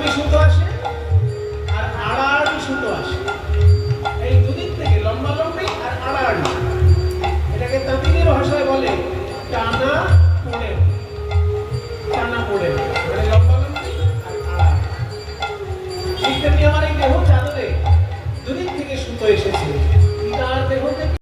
লম্বালম্বি সুতো আসে আর আড়াআড়ি সুতো আসে। এই দুদিক থেকে লম্বালম্বি আর আড়াআড়ি, এটাকে তামিলের ভাষায় বলে টানা পোড়ে। টানা পোড়ে মানে লম্বালম্বি আর আড়াআড়ি। ঠিক তেমনি আমার এই দেহ চাদরে দুদিক থেকে সুতো এসেছে।